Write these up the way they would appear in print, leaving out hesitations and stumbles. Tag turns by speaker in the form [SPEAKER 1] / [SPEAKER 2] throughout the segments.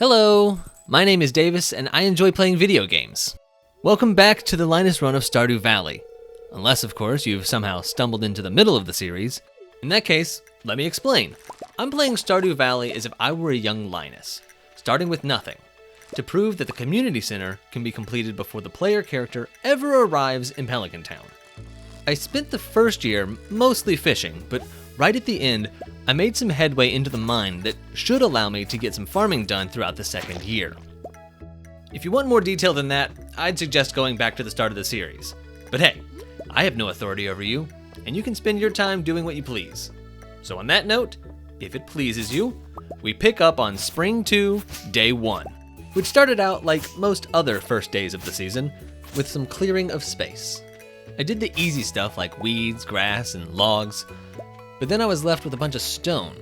[SPEAKER 1] Hello, my name is Davis and I enjoy playing video games. Welcome back to the Linus run of Stardew Valley. Unless, of course, you've somehow stumbled into the middle of the series. In that case, let me explain. I'm playing Stardew Valley as if I were a young Linus, starting with nothing, to prove that the community center can be completed before the player character ever arrives in Pelican Town. I spent the first year mostly fishing, but right at the end, I made some headway into the mine that should allow me to get some farming done throughout the second year. If you want more detail than that, I'd suggest going back to the start of the series. But hey, I have no authority over you, and you can spend your time doing what you please. So on that note, if it pleases you, we pick up on Spring 2, Day 1, which started out like most other first days of the season, with some clearing of space. I did the easy stuff like weeds, grass, and logs, but then I was left with a bunch of stone.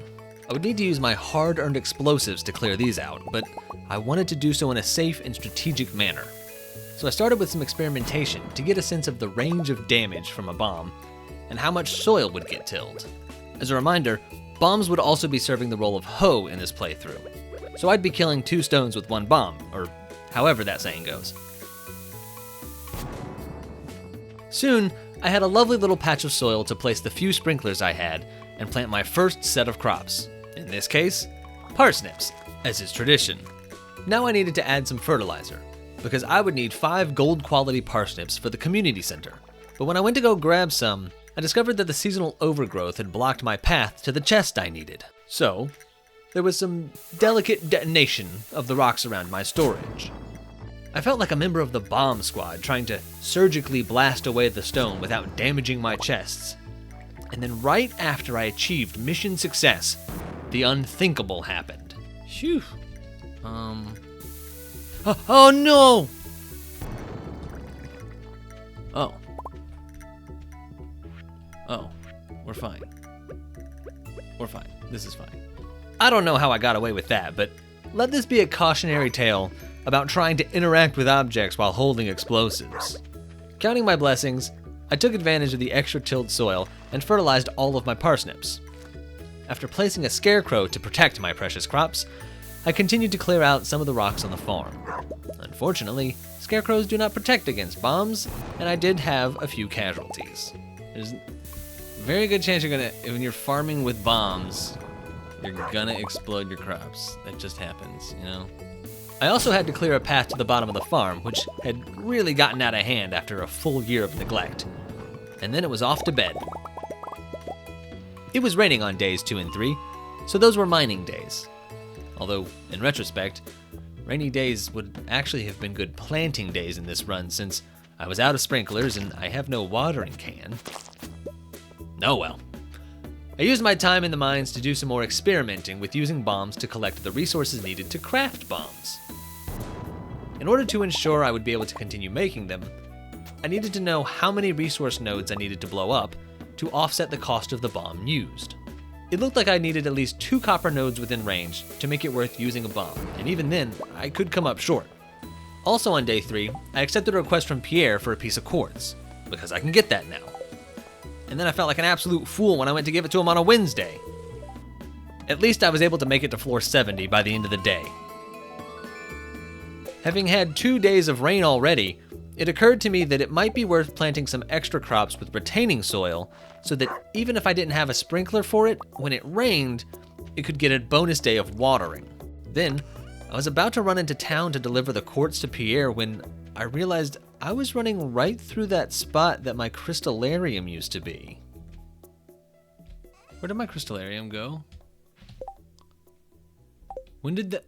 [SPEAKER 1] I would need to use my hard-earned explosives to clear these out, but I wanted to do so in a safe and strategic manner. So I started with some experimentation to get a sense of the range of damage from a bomb and how much soil would get tilled. As a reminder, bombs would also be serving the role of hoe in this playthrough, so I'd be killing 2 stones with 1 bomb, or however that saying goes. Soon, I had a lovely little patch of soil to place the few sprinklers I had and plant my first set of crops. In this case, parsnips, as is tradition. Now I needed to add some fertilizer, because I would need 5 gold quality parsnips for the community center. But when I went to go grab some, I discovered that the seasonal overgrowth had blocked my path to the chest I needed. So, there was some delicate detonation of the rocks around my storage. I felt like a member of the bomb squad trying to surgically blast away the stone without damaging my chests. And then right after I achieved mission success, the unthinkable happened. Phew. Oh no! Oh, we're fine. We're fine. This is fine. I don't know how I got away with that, but let this be a cautionary tale about trying to interact with objects while holding explosives. Counting my blessings, I took advantage of the extra tilled soil and fertilized all of my parsnips. After placing a scarecrow to protect my precious crops, I continued to clear out some of the rocks on the farm. Unfortunately, scarecrows do not protect against bombs, and I did have a few casualties. There's a very good chance when you're farming with bombs, you're gonna explode your crops. That just happens, you know? I also had to clear a path to the bottom of the farm, which had really gotten out of hand after a full year of neglect. And then it was off to bed. It was raining on days 2 and 3, so those were mining days. Although, in retrospect, rainy days would actually have been good planting days in this run since I was out of sprinklers and I have no watering can. Oh well. I used my time in the mines to do some more experimenting with using bombs to collect the resources needed to craft bombs. In order to ensure I would be able to continue making them, I needed to know how many resource nodes I needed to blow up to offset the cost of the bomb used. It looked like I needed at least 2 copper nodes within range to make it worth using a bomb, and even then, I could come up short. Also on day 3, I accepted a request from Pierre for a piece of quartz, because I can get that now. And then I felt like an absolute fool when I went to give it to him on a Wednesday. At least I was able to make it to floor 70 by the end of the day. Having had 2 days of rain already, it occurred to me that it might be worth planting some extra crops with retaining soil so that even if I didn't have a sprinkler for it, when it rained, it could get a bonus day of watering. Then, I was about to run into town to deliver the quartz to Pierre when I realized I was running right through that spot that my crystallarium used to be. Where did my crystallarium go? When did that...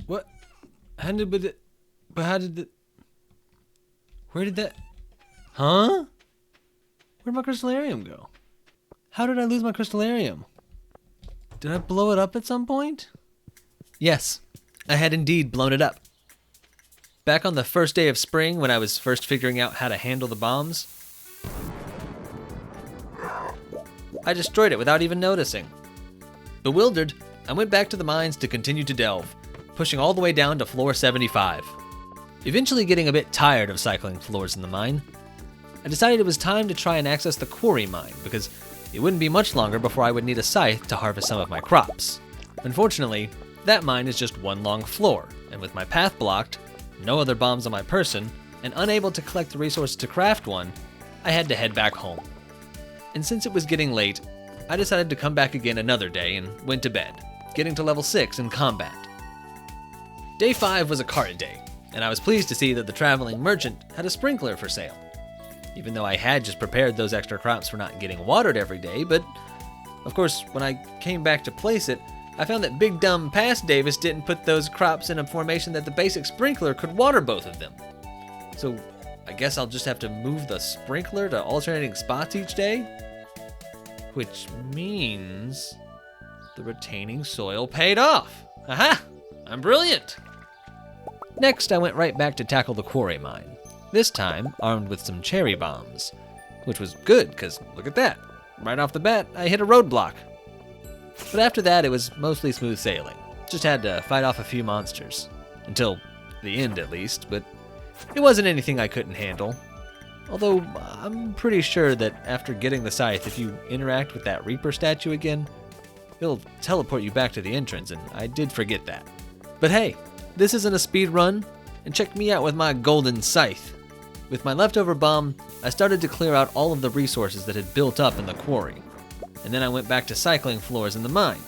[SPEAKER 1] What? How did it... But how did the... Where did that... Huh? Where'd my crystallarium go? How did I lose my crystallarium? Did I blow it up at some point? Yes, I had indeed blown it up. Back on the first day of spring, when I was first figuring out how to handle the bombs, I destroyed it without even noticing. Bewildered, I went back to the mines to continue to delve, pushing all the way down to floor 75. Eventually getting a bit tired of cycling floors in the mine, I decided it was time to try and access the quarry mine, because it wouldn't be much longer before I would need a scythe to harvest some of my crops. Unfortunately, That mine is just one long floor, and with my path blocked, no other bombs on my person, and unable to collect the resources to craft one, I had to head back home. And since it was getting late, I decided to come back again another day and went to bed, getting to level 6 in combat. Day 5 was a cart day, and I was pleased to see that the traveling merchant had a sprinkler for sale. Even though I had just prepared those extra crops for not getting watered every day, but of course, when I came back to place it, I found that big dumb past Davis didn't put those crops in a formation that the basic sprinkler could water both of them. So I guess I'll just have to move the sprinkler to alternating spots each day? Which means the retaining soil paid off. Aha! I'm brilliant! Next, I went right back to tackle the quarry mine, this time armed with some cherry bombs, which was good, because look at that. Right off the bat, I hit a roadblock. But after that, it was mostly smooth sailing. Just had to fight off a few monsters. Until the end, at least, but it wasn't anything I couldn't handle. Although, I'm pretty sure that after getting the scythe, if you interact with that Reaper statue again, it'll teleport you back to the entrance, and I did forget that. But hey, this isn't a speed run, and check me out with my golden scythe. With my leftover bomb, I started to clear out all of the resources that had built up in the quarry, and then I went back to cycling floors in the mine.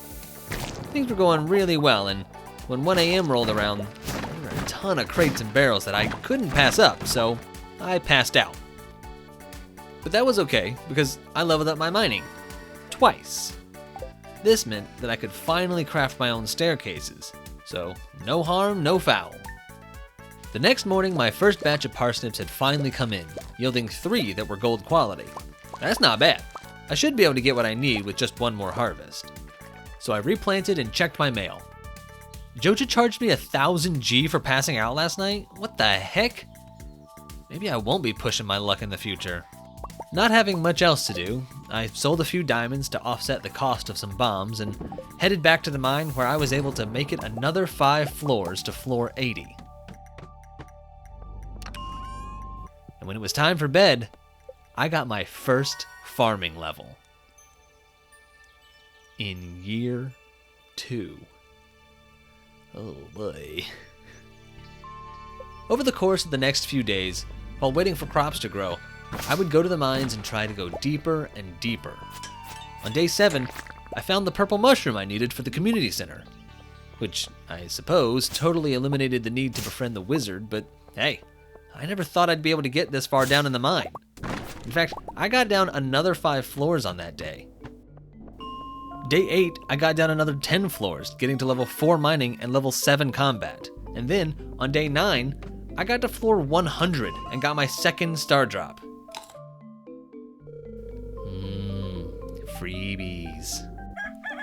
[SPEAKER 1] Things were going really well, and when 1 a.m. rolled around, there were a ton of crates and barrels that I couldn't pass up, so I passed out. But that was okay, because I leveled up my mining. Twice. This meant that I could finally craft my own staircases, so no harm, no foul. The next morning, my first batch of parsnips had finally come in, yielding 3 that were gold quality. That's not bad. I should be able to get what I need with just one more harvest. So I replanted and checked my mail. Joja charged me 1,000 G for passing out last night? What the heck? Maybe I won't be pushing my luck in the future. Not having much else to do, I sold a few diamonds to offset the cost of some bombs and headed back to the mine where I was able to make it another 5 floors to floor 80. And when it was time for bed, I got my first farming level. In year 2. Oh boy. Over the course of the next few days, while waiting for crops to grow, I would go to the mines and try to go deeper and deeper. On day 7, I found the purple mushroom I needed for the community center, which I suppose totally eliminated the need to befriend the wizard, but hey, I never thought I'd be able to get this far down in the mine. In fact, I got down another 5 floors on that day. Day 8, I got down another 10 floors, getting to level 4 mining and level 7 combat. And then, on day 9, I got to floor 100 and got my second star drop. Freebies.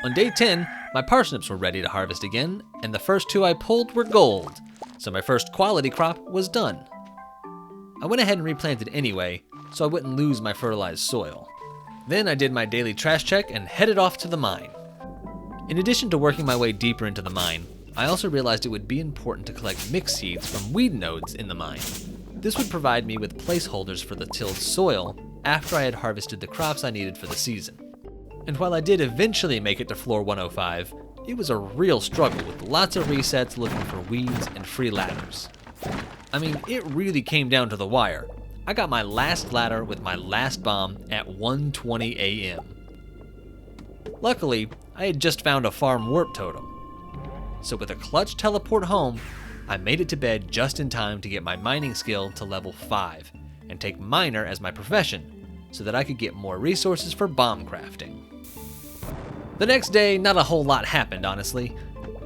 [SPEAKER 1] On day 10, my parsnips were ready to harvest again, and the first 2 I pulled were gold, so my first quality crop was done. I went ahead and replanted anyway, so I wouldn't lose my fertilized soil. Then I did my daily trash check and headed off to the mine. In addition to working my way deeper into the mine, I also realized it would be important to collect mix seeds from weed nodes in the mine. This would provide me with placeholders for the tilled soil after I had harvested the crops I needed for the season. And while I did eventually make it to floor 105, it was a real struggle with lots of resets looking for weeds and free ladders. I mean, it really came down to the wire. I got my last ladder with my last bomb at 1:20 a.m. Luckily, I had just found a farm warp totem. So with a clutch teleport home, I made it to bed just in time to get my mining skill to level 5 and take miner as my profession so that I could get more resources for bomb crafting. The next day, not a whole lot happened, honestly.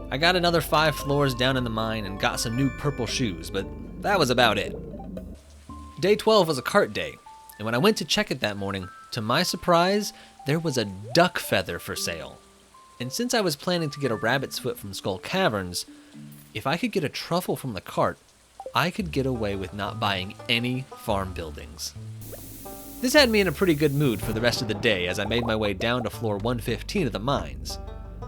[SPEAKER 1] I got another 5 floors down in the mine and got some new purple shoes, but that was about it. Day 12 was a cart day, and when I went to check it that morning, to my surprise, there was a duck feather for sale. And since I was planning to get a rabbit's foot from Skull Caverns, if I could get a truffle from the cart, I could get away with not buying any farm buildings. This had me in a pretty good mood for the rest of the day as I made my way down to floor 115 of the mines,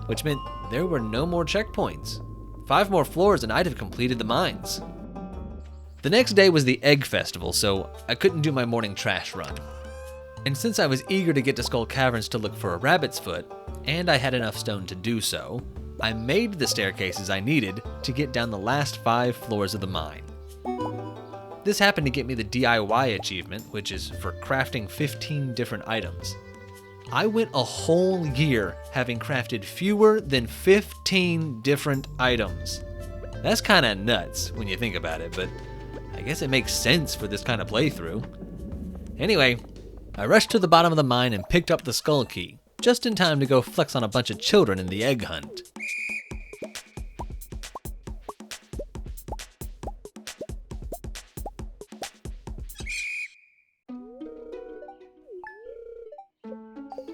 [SPEAKER 1] which meant there were no more checkpoints. 5 more floors and I'd have completed the mines. The next day was the Egg Festival, so I couldn't do my morning trash run. And since I was eager to get to Skull Caverns to look for a rabbit's foot, and I had enough stone to do so, I made the staircases I needed to get down the last 5 floors of the mine. This happened to get me the DIY achievement, which is for crafting 15 different items. I went a whole year having crafted fewer than 15 different items. That's kinda nuts when you think about it, but I guess it makes sense for this kind of playthrough. Anyway, I rushed to the bottom of the mine and picked up the skull key, just in time to go flex on a bunch of children in the egg hunt.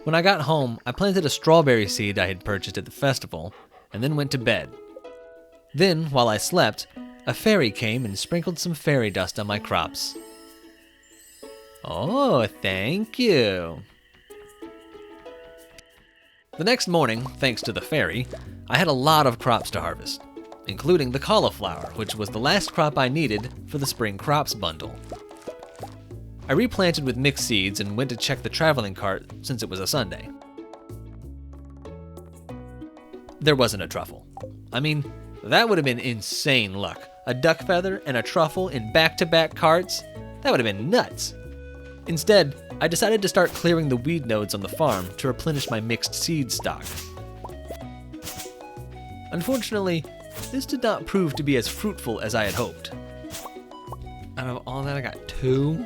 [SPEAKER 1] When I got home, I planted a strawberry seed I had purchased at the festival, and then went to bed. Then, while I slept, a fairy came and sprinkled some fairy dust on my crops. Oh, thank you. The next morning, thanks to the fairy, I had a lot of crops to harvest, including the cauliflower, which was the last crop I needed for the spring crops bundle. I replanted with mixed seeds and went to check the traveling cart since it was a Sunday. There wasn't a truffle. I mean, that would have been insane luck. A duck feather and a truffle in back-to-back carts? That would have been nuts. Instead, I decided to start clearing the weed nodes on the farm to replenish my mixed seed stock. Unfortunately, this did not prove to be as fruitful as I had hoped. Out of all that, I got 2.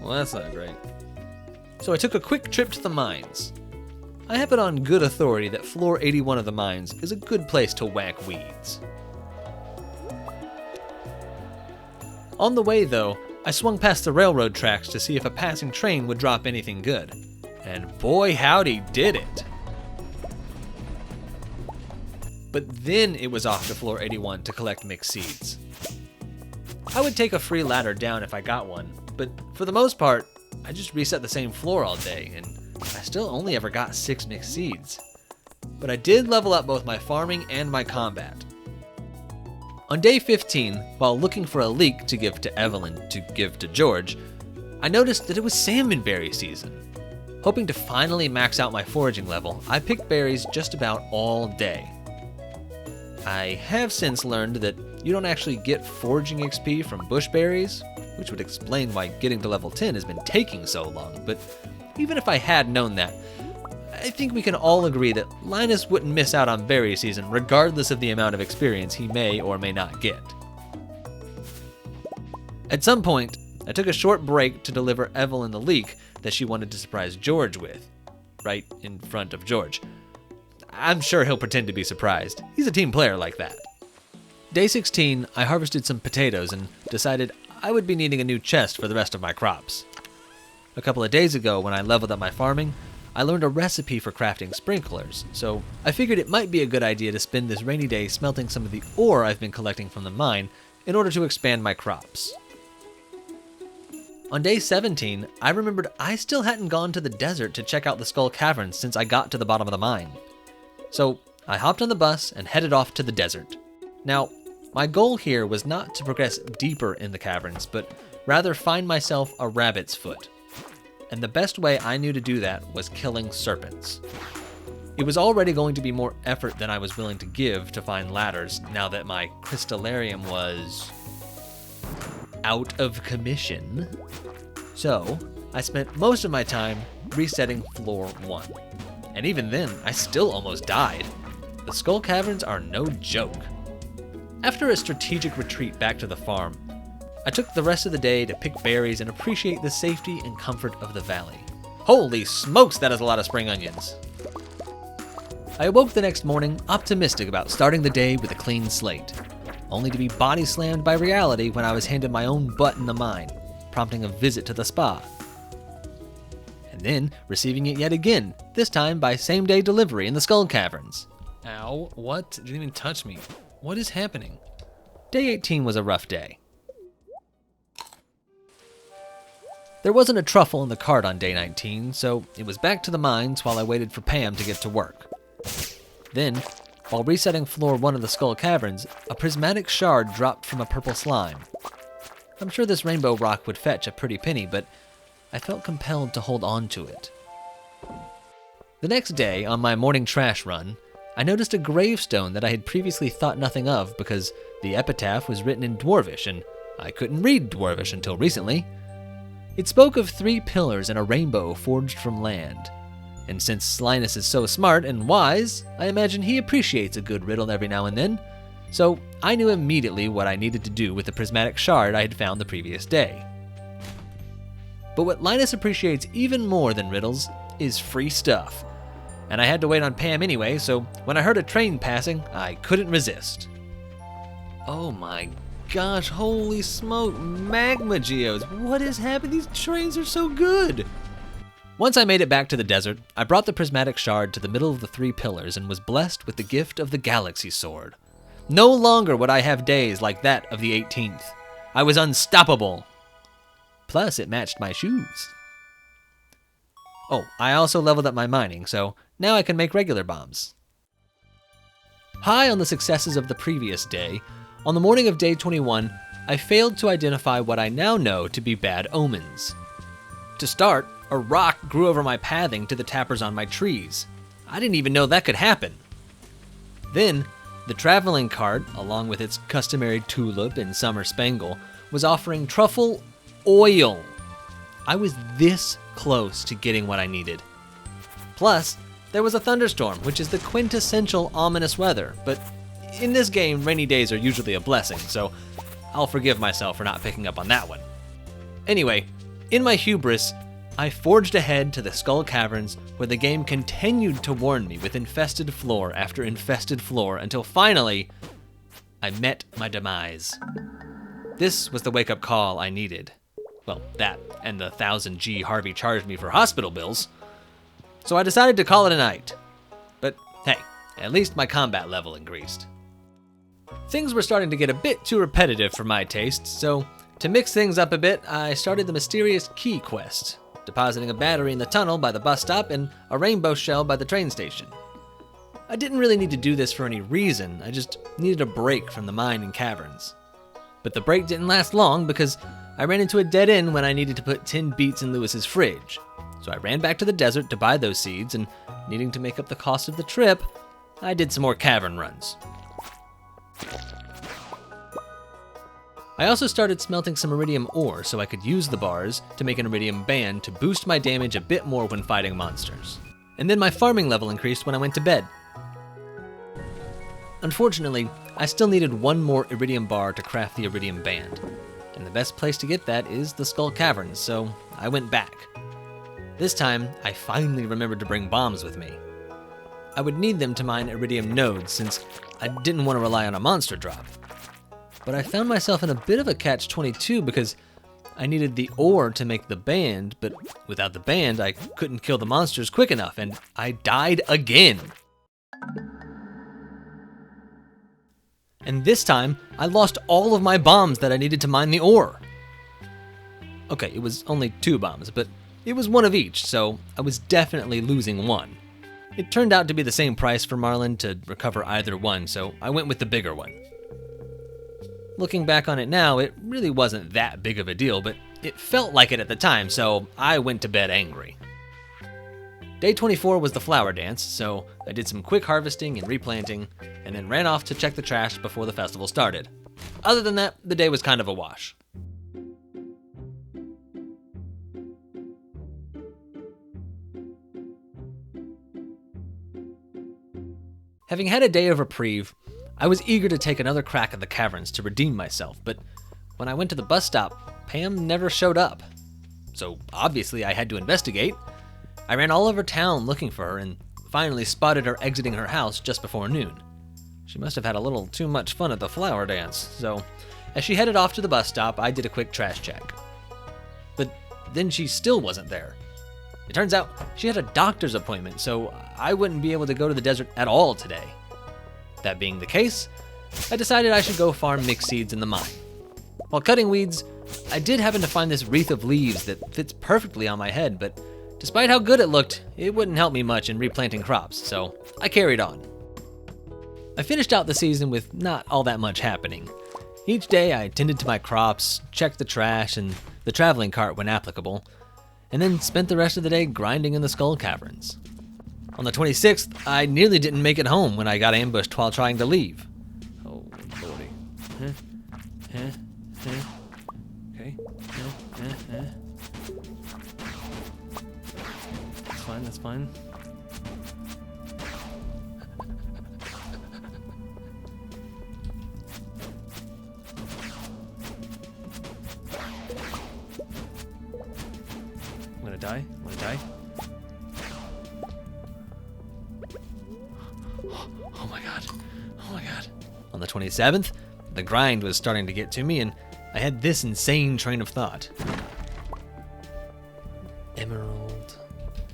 [SPEAKER 1] Well, that's not great. So I took a quick trip to the mines. I have it on good authority that floor 81 of the mines is a good place to whack weeds. On the way, though, I swung past the railroad tracks to see if a passing train would drop anything good. And boy howdy did it! But then it was off to floor 81 to collect mixed seeds. I would take a free ladder down if I got one, but for the most part, I just reset the same floor all day, and I still only ever got 6 mixed seeds. But I did level up both my farming and my combat. On day 15, while looking for a leek to give to Evelyn to give to George, I noticed that it was salmonberry season. Hoping to finally max out my foraging level, I picked berries just about all day. I have since learned that you don't actually get foraging XP from bush berries, which would explain why getting to level 10 has been taking so long, but even if I had known that, I think we can all agree that Linus wouldn't miss out on berry season regardless of the amount of experience he may or may not get. At some point, I took a short break to deliver Evelyn the leek that she wanted to surprise George with, right in front of George. I'm sure he'll pretend to be surprised. He's a team player like that. Day 16, I harvested some potatoes and decided I would be needing a new chest for the rest of my crops. A couple of days ago, when I leveled up my farming, I learned a recipe for crafting sprinklers, so I figured it might be a good idea to spend this rainy day smelting some of the ore I've been collecting from the mine in order to expand my crops. On day 17, I remembered I still hadn't gone to the desert to check out the Skull Caverns since I got to the bottom of the mine. So I hopped on the bus and headed off to the desert. Now, my goal here was not to progress deeper in the caverns, but rather find myself a rabbit's foot. And the best way I knew to do that was killing serpents. It was already going to be more effort than I was willing to give to find ladders now that my crystallarium was out of commission. So I spent most of my time resetting floor 1. And even then, I still almost died. The Skull Caverns are no joke. After a strategic retreat back to the farm, I took the rest of the day to pick berries and appreciate the safety and comfort of the valley. Holy smokes, that is a lot of spring onions. I awoke the next morning optimistic about starting the day with a clean slate, only to be body slammed by reality when I was handed my own butt in the mine, prompting a visit to the spa. And then receiving it yet again, this time by same-day delivery in the Skull Caverns. Ow, what? Didn't even touch me. What is happening? Day 18 was a rough day. There wasn't a truffle in the cart on day 19, so it was back to the mines while I waited for Pam to get to work. Then, while resetting floor 1 of the Skull Caverns, a prismatic shard dropped from a purple slime. I'm sure this rainbow rock would fetch a pretty penny, but I felt compelled to hold on to it. The next day, on my morning trash run, I noticed a gravestone that I had previously thought nothing of because the epitaph was written in Dwarvish, and I couldn't read Dwarvish until recently. It spoke of 3 pillars and a rainbow forged from land. And since Linus is so smart and wise, I imagine he appreciates a good riddle every now and then. So I knew immediately what I needed to do with the prismatic shard I had found the previous day. But what Linus appreciates even more than riddles is free stuff. And I had to wait on Pam anyway, so when I heard a train passing, I couldn't resist. Oh my gosh, holy smoke, magma geodes, what is happening? These trains are so good! Once I made it back to the desert, I brought the prismatic shard to the middle of the 3 pillars and was blessed with the gift of the galaxy sword. No longer would I have days like that of the 18th. I was unstoppable. Plus, it matched my shoes. Oh, I also leveled up my mining, so now I can make regular bombs. High on the successes of the previous day, on the morning of day 21, I failed to identify what I now know to be bad omens. To start, a rock grew over my pathing to the tappers on my trees. I didn't even know that could happen. Then, the traveling cart, along with its customary tulip and summer spangle, was offering truffle oil. I was this close to getting what I needed. Plus, there was a thunderstorm, which is the quintessential ominous weather, but in this game, rainy days are usually a blessing, so I'll forgive myself for not picking up on that one. Anyway, in my hubris, I forged ahead to the Skull Caverns, where the game continued to warn me with infested floor after infested floor until finally, I met my demise. This was the wake-up call I needed. Well, that and the 1,000 G Harvey charged me for hospital bills. So I decided to call it a night. But hey, at least my combat level increased. Things were starting to get a bit too repetitive for my taste, so to mix things up a bit, I started the mysterious key quest, depositing a battery in the tunnel by the bus stop and a rainbow shell by the train station. I didn't really need to do this for any reason, I just needed a break from the mine and caverns. But the break didn't last long because I ran into a dead end when I needed to put 10 beets in Lewis's fridge. So I ran back to the desert to buy those seeds, and needing to make up the cost of the trip, I did some more cavern runs. I also started smelting some iridium ore so I could use the bars to make an iridium band to boost my damage a bit more when fighting monsters. And then my farming level increased when I went to bed. Unfortunately, I still needed 1 more iridium bar to craft the iridium band. And the best place to get that is the Skull Caverns, so I went back. This time, I finally remembered to bring bombs with me. I would need them to mine iridium nodes since I didn't want to rely on a monster drop. But I found myself in a bit of a catch-22 because I needed the ore to make the band, but without the band, I couldn't kill the monsters quick enough, and I died again. And this time, I lost all of my bombs that I needed to mine the ore. Okay, it was only 2 bombs, but it was 1 of each, so I was definitely losing 1. It turned out to be the same price for Marlin to recover either one, so I went with the bigger one. Looking back on it now, it really wasn't that big of a deal, but it felt like it at the time, so I went to bed angry. Day 24 was the flower dance, so I did some quick harvesting and replanting, and then ran off to check the trash before the festival started. Other than that, the day was kind of a wash. Having had a day of reprieve, I was eager to take another crack at the caverns to redeem myself, but when I went to the bus stop, Pam never showed up. So obviously I had to investigate. I ran all over town looking for her and finally spotted her exiting her house just before noon. She must have had a little too much fun at the flower dance, so as she headed off to the bus stop, I did a quick trash check. But then she still wasn't there. It turns out she had a doctor's appointment, so I wouldn't be able to go to the desert at all today. That being the case, I decided I should go farm mixed seeds in the mine. While cutting weeds, I did happen to find this wreath of leaves that fits perfectly on my head, but despite how good it looked, it wouldn't help me much in replanting crops, so I carried on. I finished out the season with not all that much happening. Each day I tended to my crops, checked the trash and the traveling cart when applicable, and then spent the rest of the day grinding in the Skull Caverns. On the 26th, I nearly didn't make it home when I got ambushed while trying to leave. Oh, lordy. Okay. That's fine. I'm gonna die. Oh my god. On the 27th, the grind was starting to get to me, and I had this insane train of thought. Emerald.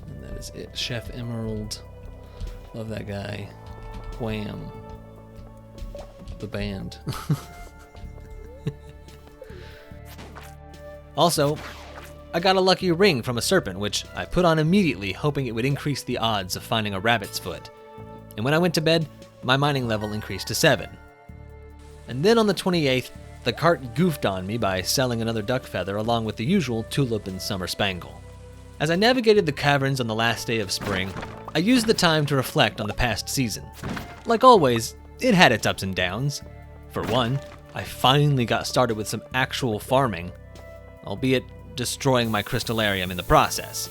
[SPEAKER 1] And that is it. Chef Emerald. Love that guy. Wham. The band. Also, I got a lucky ring from a serpent, which I put on immediately, hoping it would increase the odds of finding a rabbit's foot. And when I went to bed, my mining level increased to 7. And then on the 28th, the cart goofed on me by selling another duck feather along with the usual tulip and summer spangle. As I navigated the caverns on the last day of spring, I used the time to reflect on the past season. Like always, it had its ups and downs. For one, I finally got started with some actual farming, albeit destroying my crystallarium in the process.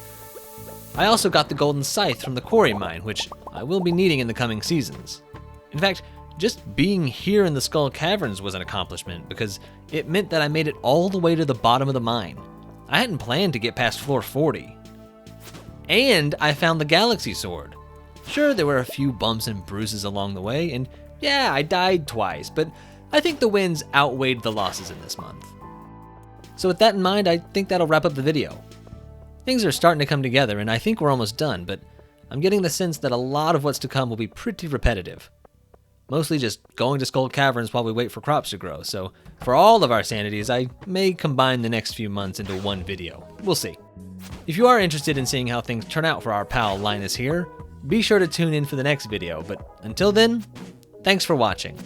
[SPEAKER 1] I also got the golden scythe from the quarry mine, which I will be needing in the coming seasons. In fact, just being here in the Skull Caverns was an accomplishment because it meant that I made it all the way to the bottom of the mine. I hadn't planned to get past floor 40. And I found the Galaxy Sword. Sure, there were a few bumps and bruises along the way, and yeah, I died twice, but I think the wins outweighed the losses in this month. So with that in mind, I think that'll wrap up the video. Things are starting to come together, and I think we're almost done, but I'm getting the sense that a lot of what's to come will be pretty repetitive. Mostly just going to Skull Caverns while we wait for crops to grow, so for all of our sanities, I may combine the next few months into one video. We'll see. If you are interested in seeing how things turn out for our pal Linus here, be sure to tune in for the next video, but until then, thanks for watching.